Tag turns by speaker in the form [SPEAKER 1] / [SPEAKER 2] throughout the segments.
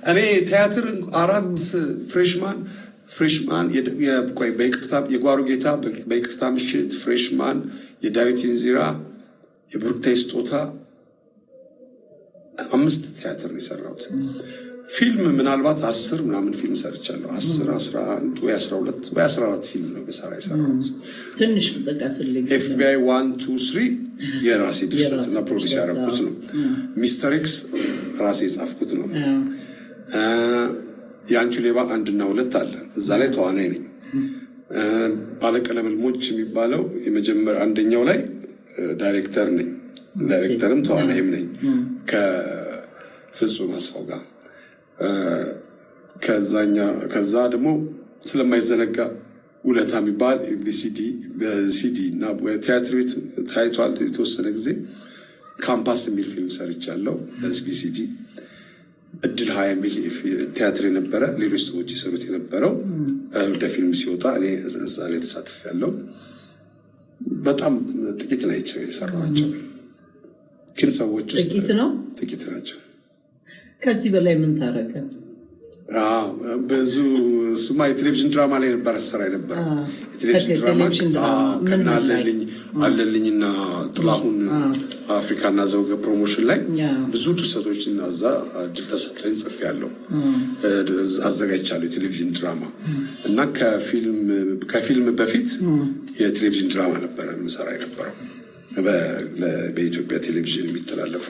[SPEAKER 1] እኔ ቲያትር 4 ፍሬሽማን የቆይ በይቅርታ የጓሮ ጌታ በይቅርታ ምሽት ፍሬሽማን የዳዊት ኢንዚራ የብሩክታይት ስጦታ 5 ቲያትር ነው የሰራሁት። ፊልም ምናልባት 10 ምናምን ፊልም ሰርቻለሁ። 10 11 ወይ 12 ወይ 14 ፊልም ነው በሰራ የሰራሁት።
[SPEAKER 2] ትንሽ ተጠቃስልኝ።
[SPEAKER 1] FBI 1 2 3 የራሴ ድርሰትና ፕሮዲዩስ ያደረኩት ነው። ሚስተር ኤክስ ራሴ የጻፍኩት ነው። ያንቺ ሌባ 1 እና 2 አለ እዛ ላይ ተዋናይ ነኝ። ባለቀለም ህልሞች የሚባለው የመጀመሪያ አንደኛው ላይ ዳይሬክተር ነኝ። ዳይሬክተርም ተዋናይም ነኝ ከፍጹም አስፋው ጋር። ከዛ ደግሞ ስለማይዘነጋ ውለታ የሚባል በሲዲ እና በቲያትር ቤት ታይቷል የተወሰነ ጊዜ። ካምፓስ የሚል ፊልም ሰርቻለሁ በሲዲ። እድል 20 የሚል ቲያትር የነበረ ሌሎች ሰዎች ይሰሩት የነበረው ወደ ፊልም ሲወጣ እኔ እዛ ላይ ተሳትፌያለሁ። በጣም ጥቂት ናቸው የሰራኋቸው፣ ግን ሰዎች ጥቂት ናቸው።
[SPEAKER 2] ከዚህ በላይ ምን ታረገ?
[SPEAKER 1] ብዙ እሱማ የቴሌቪዥን ድራማ ላይ ነበር አሰራ ነበር። የቴሌቪዥን ድራማ አለልኝና ጥላሁን አፍሪካና ዘውገ ፕሮሞሽን ላይ ብዙ ድርሰቶችና እዛ እድል ተሰጥቶኝ ጽፌያለሁ፣ አዘጋጅቻለሁ የቴሌቪዥን ድራማ እና ከፊልም በፊት የቴሌቪዥን ድራማ ነበር የምሰራ የነበረው። በኢትዮጵያ ቴሌቪዥን የሚተላለፉ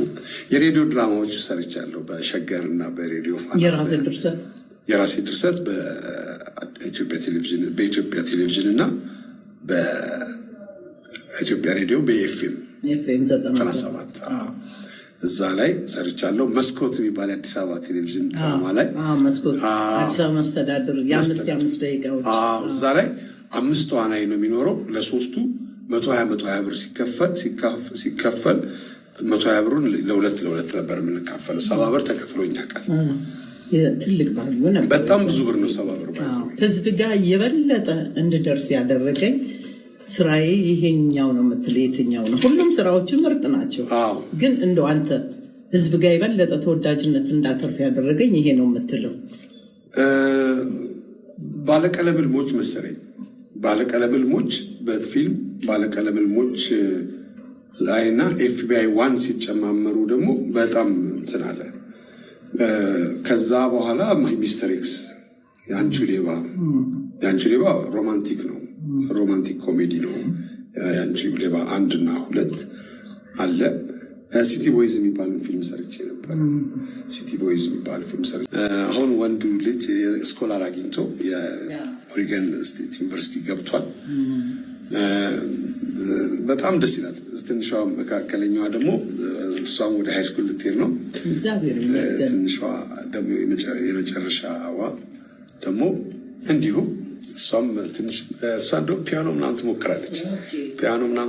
[SPEAKER 1] የሬዲዮ ድራማዎች ሰርቻለሁ በሸገር እና በሬዲዮ ፋና። የራሴ ድርሰት በኢትዮጵያ ቴሌቪዥን እና በኢትዮጵያ ሬዲዮ በኤፍኤም 97 እዛ ላይ ሰርቻለሁ። መስኮት የሚባል አዲስ አበባ ቴሌቪዥን ድራማ ላይ
[SPEAKER 2] መስኮት አዲስ አበባ መስተዳድር የ5 ደቂቃዎች
[SPEAKER 1] እዛ ላይ 5 ተዋናይ ነው የሚኖረው። ለሶስቱ 120 ብር ሲከፈል 120 ብሩን ለሁለት ነበር የምንካፈለው። 70 ብር ተከፍሎኝ ያውቃል።
[SPEAKER 2] ትልቅ ባሉ ነበር።
[SPEAKER 1] በጣም ብዙ ብር ነው 70 ብር ባይዘው።
[SPEAKER 2] ህዝብ ጋር የበለጠ እንድደርስ ያደረገኝ ስራዬ ይሄኛው ነው የምትል የትኛው ነው? ሁሉም ስራዎች ምርጥ ናቸው፣ ግን እንደው አንተ ህዝብ ጋር የበለጠ ተወዳጅነት እንዳተርፍ ያደረገኝ ይሄ ነው የምትለው?
[SPEAKER 1] ባለቀለም ህልሞች መሰለኝ። ባለቀለም ህልሞች በፊልም ባለቀለም ህልሞች ላይና FBI 1 ሲጨማመሩ ደግሞ በጣም እንትን አለ። ከዛ በኋላ ሚስተር ኤክስ ያንቺ ሌባ ሮማንቲክ ነው፣ ሮማንቲክ ኮሜዲ ነው። ያንቺ ሌባ 1 እና 2 አለ። ሲቲ ቦይዝ የሚባል ፊልም ሰርቼ ነበር። ሲቲ ቦይዝ የሚባል ፊልም ሰርቼ አሁን ወንዱ ልጅ ስኮላር አግኝቶ የኦሪገን ስቴት ዩኒቨርሲቲ ገብቷል። በጣም ደስ ይላል። ትንሿ መካከለኛዋ ደግሞ እሷም ወደ ሃይ ስኩል ልትሄድ ነው። ትንሿ ደግሞ የመጨረሻዋ ደግሞ እንዲሁ እሷም ትንሽ እሷ እንደውም ፒያኖ ምናምን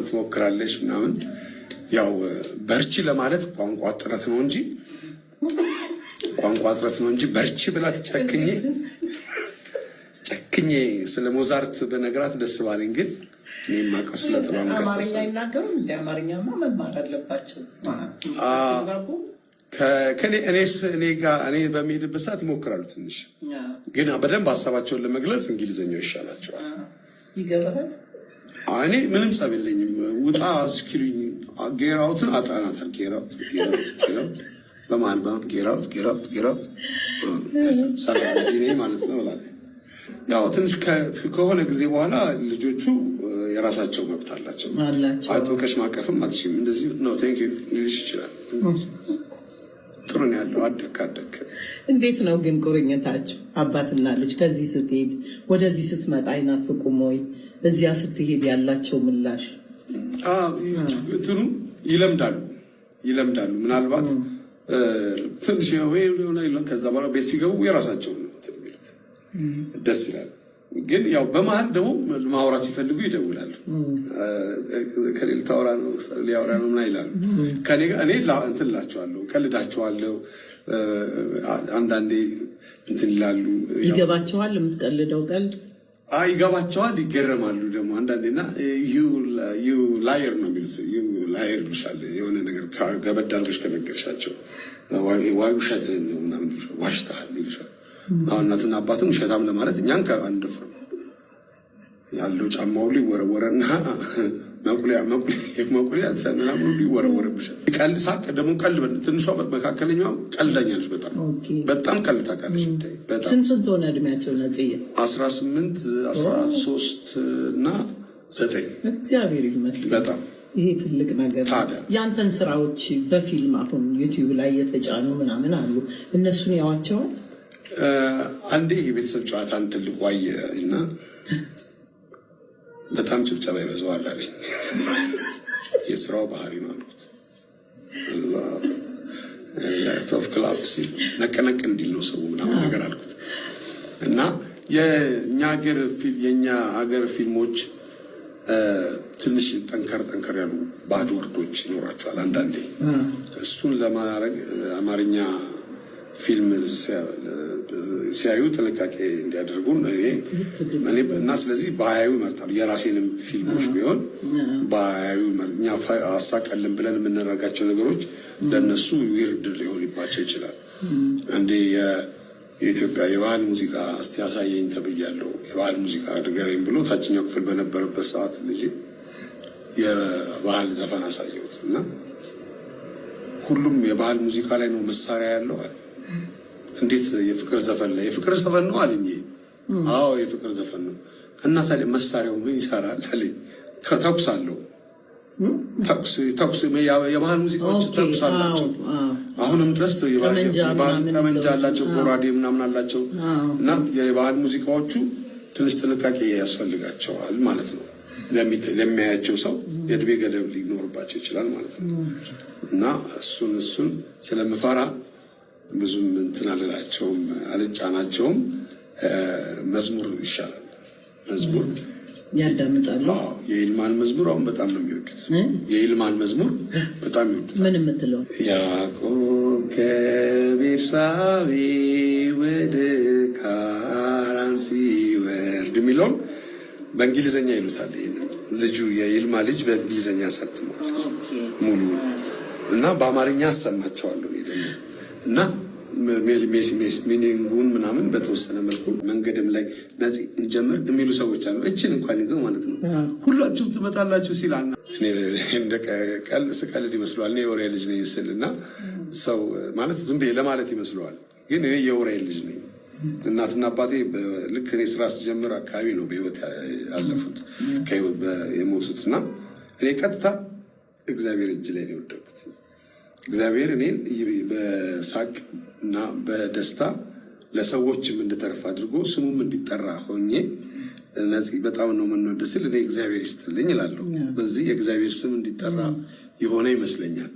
[SPEAKER 1] ትሞክራለች ምናምን። ያው በርቺ ለማለት ቋንቋ ጥረት ነው እንጂ በርቺ ብላ ጨክኜ ስለ ሞዛርት በነገራት ደስ ባለኝ። ግን እኔ ማቀስ ለጥላም ገሰሰ
[SPEAKER 2] አይናገሩም እንደ አማርኛማ መማር አለባቸው።
[SPEAKER 1] እኔ በሚሄድበት ሰዓት ይሞክራሉ ትንሽ፣ ግን በደንብ ሀሳባቸውን ለመግለጽ እንግሊዘኛው ይሻላቸዋል።
[SPEAKER 2] ይገባል።
[SPEAKER 1] እኔ ምንም ጸብ የለኝም። ውጣ እስኪሉኝ ጌራውትን አጣናታል። ጌራውት በማንባብ ጌራውት ሰላም እዚህ ነኝ ማለት ነው እላለሁ። ያው ትንሽ ከሆነ ጊዜ በኋላ ልጆቹ የራሳቸው መብት አላቸው። አጥብቀሽ ማቀፍም አትችይም። እንደዚህ ነው ቴንክ ዩ ልልሽ ይችላል። ጥሩ ነው ያለው። አደክ
[SPEAKER 2] እንዴት ነው ግን ቁርኝታችሁ አባትና ልጅ? ከዚህ ስትሄድ ወደዚህ ስትመጣ አይናፍቁም ወይ? እዚያ ስትሄድ ያላቸው ምላሽ?
[SPEAKER 1] እንትኑ ይለምዳሉ። ምናልባት ትንሽ ከዛ በኋላ ቤት ሲገቡ የራሳቸው ነው የሚሉት። ደስ ይላል። ግን ያው በመሀል ደግሞ ማውራት ሲፈልጉ ይደውላሉ። ከሌል ታወራ ነው ሊያወራ ነው ምን ይላሉ። ከኔ ጋር እኔ እንትን እላቸዋለሁ፣ ቀልዳቸዋለሁ። አንዳንዴ እንትን ይላሉ።
[SPEAKER 2] ይገባቸዋል የምትቀልደው ቀልድ?
[SPEAKER 1] ይገባቸዋል፣ ይገረማሉ ደግሞ አንዳንዴና ዩ ላየር ነው የሚሉት። ዩ ላየር ይሉሻል። የሆነ ነገር ገበድ አድርገሽ ከነገርሻቸው ዋይ ውሸትህን ነው ምናምን ዋሽተሃል ይልሻል። አሁን እናትና አባትም ውሸታም ለማለት እኛን ከአንደፍርም ያለው ጫማው ሁሉ ይወረወረና መቁሊያ ምናምን ሁሉ ይወረወረብሻል። ቀልድ ሳቅ ደግሞ ቀልድ ትንሿ መካከለኛዋ ቀልዳኛለች። በጣም ቀልድ ታውቃለች። በጣም
[SPEAKER 2] ስንት ሆነ እድሜያቸው? ነጽዬ
[SPEAKER 1] 18 13 እና 9።
[SPEAKER 2] እግዚአብሔር ይመስገን።
[SPEAKER 1] በጣም
[SPEAKER 2] ይሄ ትልቅ ነገር ነው። ያንተን ስራዎች በፊልም አሁን ዩቲዩብ ላይ የተጫኑ ምናምን አሉ፣ እነሱን ያዋቸዋል?
[SPEAKER 1] አንዴ የቤተሰብ ጨዋታን ትልቁ አየ እና በጣም ጭብጨባ ይበዛዋል አለኝ። የስራው ባህሪ ነው አልኩት። ቶፍ ክላብ ሲል ነቀነቅ እንዲል ነው ሰው ምናምን ነገር አልኩት እና የኛ ሀገር ፊልሞች ትንሽ ጠንከር ያሉ ባድ ወርዶች ይኖራቸዋል አንዳንዴ። እሱን ለማድረግ አማርኛ ፊልም ሲያዩ ጥንቃቄ እንዲያደርጉ እኔ እና ስለዚህ በሀያዩ ይመርጣሉ። የራሴንም ፊልሞች ቢሆን በሀያዩ እኛ አሳቀልን ብለን የምናደርጋቸው ነገሮች ለእነሱ ዊርድ ሊሆንባቸው ይችላል። እንዴ የኢትዮጵያ የባህል ሙዚቃ እስቲ ያሳየኝ ተብያለሁ። የባህል ሙዚቃ ንገረኝ ብሎ ታችኛው ክፍል በነበረበት ሰዓት ልጅ የባህል ዘፈን አሳየሁት እና ሁሉም የባህል ሙዚቃ ላይ ነው መሳሪያ ያለው አለ። እንዴት የፍቅር ዘፈን ላይ የፍቅር ዘፈን ነው አለኝ። አዎ የፍቅር ዘፈን ነው እና ታዲያ መሳሪያው ምን ይሰራል አለኝ። ተኩስ አለው። ተኩስ የባህል ሙዚቃዎች ተኩስ አላቸው። አሁንም ድረስ ጠመንጃ አላቸው፣ ጎራዴ ምናምን አላቸው እና የባህል ሙዚቃዎቹ ትንሽ ጥንቃቄ ያስፈልጋቸዋል ማለት ነው። ለሚያያቸው ሰው የእድሜ ገደብ ሊኖርባቸው ይችላል ማለት ነው እና እሱን ስለምፈራ ብዙም እንትን አልላቸውም፣ አልጫናቸውም። መዝሙር ይሻላል። መዝሙር
[SPEAKER 2] ያዳምጣሉ።
[SPEAKER 1] የይልማን መዝሙር አሁን በጣም ነው የሚወዱት። የይልማን መዝሙር በጣም ይወዱት።
[SPEAKER 2] ምን የምትለው?
[SPEAKER 1] ያዕቆብ ከቤርሳቤ ወደ ካራን ሲወርድ የሚለውን በእንግሊዝኛ ይሉታል። ልጁ የይልማ ልጅ በእንግሊዝኛ ሰጥሟል ሙሉ እና በአማርኛ አሰማቸዋለሁ እና ሚኒንጉን ምናምን በተወሰነ መልኩ መንገድም ላይ ነፂ እንጀምር የሚሉ ሰዎች አሉ። እችን እንኳን ይዘው ማለት ነው ሁላችሁም ትመጣላችሁ ሲላና ስቀልድ ይመስለዋል። እኔ የወሬ ልጅ ነኝ ስል እና ሰው ማለት ዝም ብዬ ለማለት ይመስለዋል። ግን እኔ የወሬ ልጅ ነኝ። እናትና አባቴ ልክ እኔ ስራ ስጀምር አካባቢ ነው በህይወት ያለፉት የሞቱት እና እኔ ቀጥታ እግዚአብሔር እጅ ላይ ነው የወደቁት። እግዚአብሔር እኔን በሳቅ እና በደስታ ለሰዎችም እንድተርፍ አድርጎ ስሙም እንዲጠራ ሆኜ ነፂ በጣም ነው የምንወድ ስል እኔ እግዚአብሔር ይስጥልኝ እላለሁ። በዚህ የእግዚአብሔር ስም እንዲጠራ የሆነ ይመስለኛል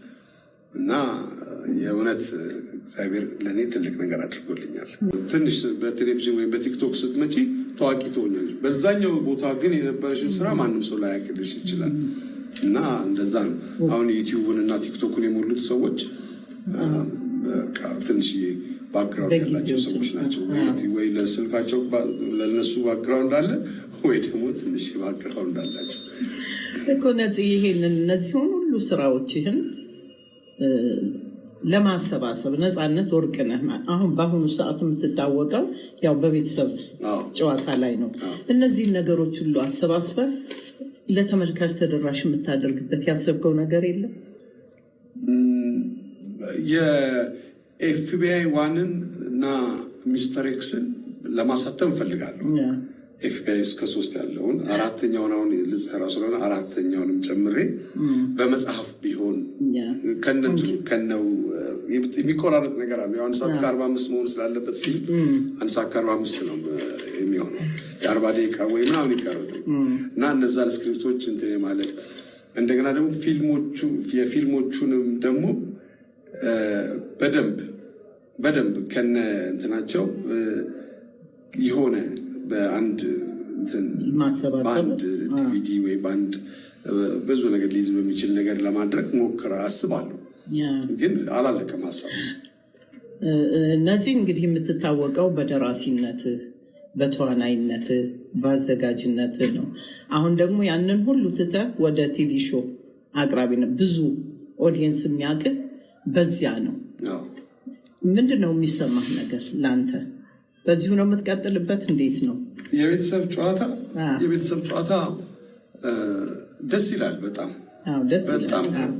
[SPEAKER 1] እና የእውነት እግዚአብሔር ለእኔ ትልቅ ነገር አድርጎልኛል። ትንሽ በቴሌቪዥን ወይም በቲክቶክ ስትመጪ ታዋቂ ትሆኛለሽ። በዛኛው ቦታ ግን የነበረሽን ስራ ማንም ሰው ላያውቅልሽ ይችላል እና እንደዛ ነው። አሁን ዩቲዩብን እና ቲክቶክን የሞሉት ሰዎች ትንሽ ባክግራውንድ ያላቸው ሰዎች ናቸው። ወይ ለስልካቸው ለነሱ ባክግራውንድ አለ ወይ ደግሞ ትንሽ ባክግራውንድ አላቸው
[SPEAKER 2] እኮ ነፂ። ይሄንን እነዚህን ሁሉ ስራዎችህን ለማሰባሰብ ነፃነት ወርቅነህ አሁን በአሁኑ ሰዓት የምትታወቀው ያው በቤተሰብ ጨዋታ ላይ ነው። እነዚህን ነገሮች ሁሉ አሰባስበህ ለተመልካች ተደራሽ የምታደርግበት ያሰብከው ነገር የለም?
[SPEAKER 1] የኤፍቢአይ ዋንን እና ሚስተር ኤክስን ለማሳተም ፈልጋለሁ። ኤፍቢአይ እስከ 3 ያለውን 4ኛውን አሁን ልጽራ ስለሆነ 4ኛውንም ጨምሬ በመጽሐፍ ቢሆን ከነው የሚቆራረጥ ነገር አለ። አንድ ሰዓት ከ45 መሆን ስላለበት ፊልም አንድ ሰዓት ከ45 ነው የሚሆነው። የ40 ደቂቃ ወይ ምናምን ይቀርብ እና እነዛን ስክሪፕቶች እንትን ማለት እንደገና ደግሞ የፊልሞቹንም ደግሞ በደንብ ከነ እንትናቸው የሆነ በአንድ ዲቪዲ ወይ በአንድ ብዙ ነገር ሊይዝ በሚችል ነገር ለማድረግ ሞክራ አስባለሁ። ግን አላለቀም ሀሳቡ።
[SPEAKER 2] እነዚህ እንግዲህ የምትታወቀው በደራሲነት፣ በተዋናይነት፣ በአዘጋጅነት ነው። አሁን ደግሞ ያንን ሁሉ ትተህ ወደ ቲቪ ሾው አቅራቢነት ብዙ ኦዲየንስ የሚያውቅህ በዚያ ነው። ምንድነው የሚሰማህ ነገር ላንተ? በዚሁ ነው የምትቀጥልበት? እንዴት ነው
[SPEAKER 1] የቤተሰብ ጨዋታ? ደስ ይላል በጣም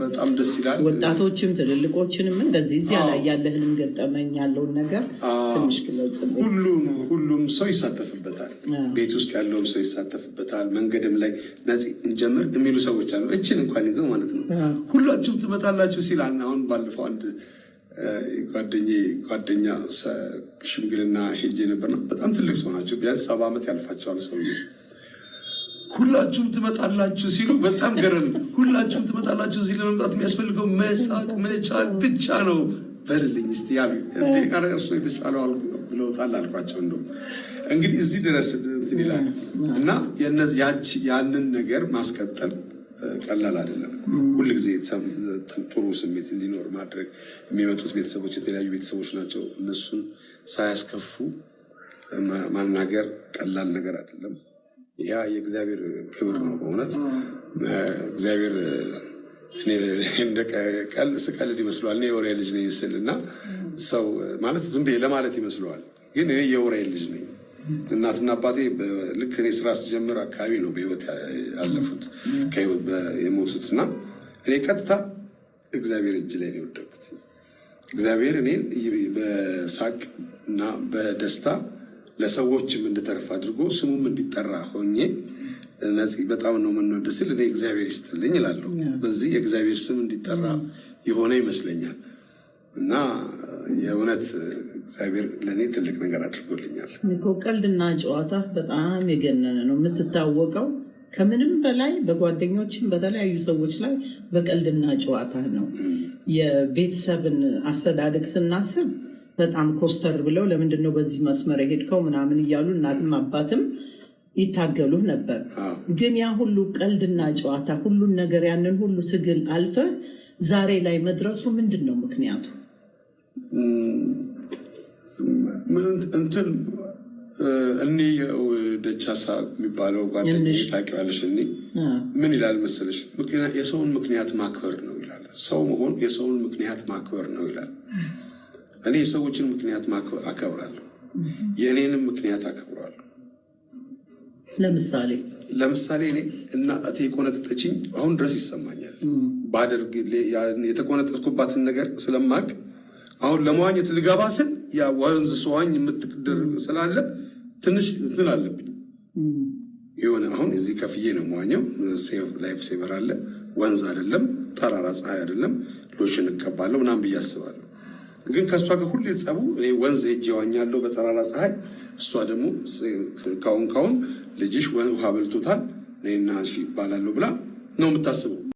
[SPEAKER 1] በጣም ደስ ይላል።
[SPEAKER 2] ወጣቶችም ትልልቆችንም እንደዚህ እዚያ ላይ ያለህንም ገጠመኝ ያለውን ነገር ትንሽ ግለጽልኝ።
[SPEAKER 1] ሁሉም ሰው ይሳተፍበታል። ቤት ውስጥ ያለውም ሰው ይሳተፍበታል። መንገድም ላይ ነፂ እንጀምር የሚሉ ሰዎች አሉ። እችን እንኳን ይዘው ማለት ነው ሁላችሁም ትመጣላችሁ ሲል አሁን ባለፈው አንድ ጓደኛ ሽምግልና ሄጄ ነበርና በጣም ትልቅ ሰው ናቸው። ቢያንስ 70 ዓመት ያልፋቸዋል ሰውዬው። ሁላችሁም ትመጣላችሁ ሲሉ በጣም ገረም። ሁላችሁም ትመጣላችሁ እዚህ ለመምጣት የሚያስፈልገው መሳቅ መቻል ብቻ ነው በልልኝ እስቲ ያሉ እርሱ የተሻለው ብለውታል አልኳቸው። እንደውም እንግዲህ እዚህ ድረስ እንትን ይላል እና ያንን ነገር ማስቀጠል ቀላል አይደለም። ሁልጊዜ ጥሩ ስሜት እንዲኖር ማድረግ የሚመጡት ቤተሰቦች የተለያዩ ቤተሰቦች ናቸው። እነሱን ሳያስከፉ ማናገር ቀላል ነገር አይደለም። ያ የእግዚአብሔር ክብር ነው በእውነት። እግዚአብሔር እንደ ስቀልድ ይመስለዋል። እኔ የወሬ ልጅ ነኝ ስል እና ሰው ማለት ዝም ብዬ ለማለት ይመስለዋል። ግን እኔ የወሬ ልጅ ነኝ። እናትና አባቴ ልክ እኔ ስራ ስጀምር አካባቢ ነው በህይወት ያለፉት የሞቱት እና እኔ ቀጥታ እግዚአብሔር እጅ ላይ ነው የወደቅኩት። እግዚአብሔር እኔን በሳቅ እና በደስታ ለሰዎችም እንድተርፍ አድርጎ ስሙም እንዲጠራ ሆኜ ነፂ በጣም ነው የምንወደው ስል እኔ እግዚአብሔር ይስጥልኝ እላለሁ። በዚህ የእግዚአብሔር ስም እንዲጠራ የሆነ ይመስለኛል እና የእውነት እግዚአብሔር ለእኔ ትልቅ ነገር አድርጎልኛል።
[SPEAKER 2] ቀልድና ጨዋታ በጣም የገነነ ነው የምትታወቀው። ከምንም በላይ በጓደኞችም በተለያዩ ሰዎች ላይ በቀልድና ጨዋታ ነው። የቤተሰብን አስተዳደግ ስናስብ በጣም ኮስተር ብለው ለምንድነው በዚህ መስመር የሄድከው ምናምን እያሉ እናትም አባትም ይታገሉህ ነበር። ግን ያ ሁሉ ቀልድና ጨዋታ ሁሉን ነገር ያንን ሁሉ ትግል አልፈህ ዛሬ ላይ መድረሱ ምንድነው ምክንያቱ? እንትን
[SPEAKER 1] እኔ ደቻሳ የሚባለው ጓደኛዬ ታውቂዋለሽ? እኔ ምን ይላል መሰለሽ የሰውን ምክንያት ማክበር ነው ይላል። ሰው መሆን የሰውን ምክንያት ማክበር ነው ይላል። እኔ የሰዎችን ምክንያት አከብራለሁ፣ የእኔንም ምክንያት አከብራለሁ። ለምሳሌ እኔ እናቴ የቆነጠጠችኝ አሁን ድረስ ይሰማኛል። ባደርግ የተቆነጠጥኩባትን ነገር ስለማቅ አሁን ለመዋኘት ልገባ ስል ያ ወንዝ ሰዋኝ የምትቅድር ስላለ ትንሽ እንትን አለብኝ የሆነ አሁን እዚህ ከፍዬ ነው መዋኘው። ላይፍ ሴቨር አለ፣ ወንዝ አይደለም፣ ጠራራ ፀሐይ አይደለም፣ ሎሽን እቀባለሁ ምናምን ብዬ አስባለሁ። ግን ከእሷ ጋር ሁሌ ጸቡ እኔ ወንዝ ሄጄ ዋኛለሁ በጠራራ ፀሐይ፣ እሷ ደግሞ ካሁን ልጅሽ ውሃ በልቶታል እኔና ይባላለሁ ብላ ነው የምታስበው።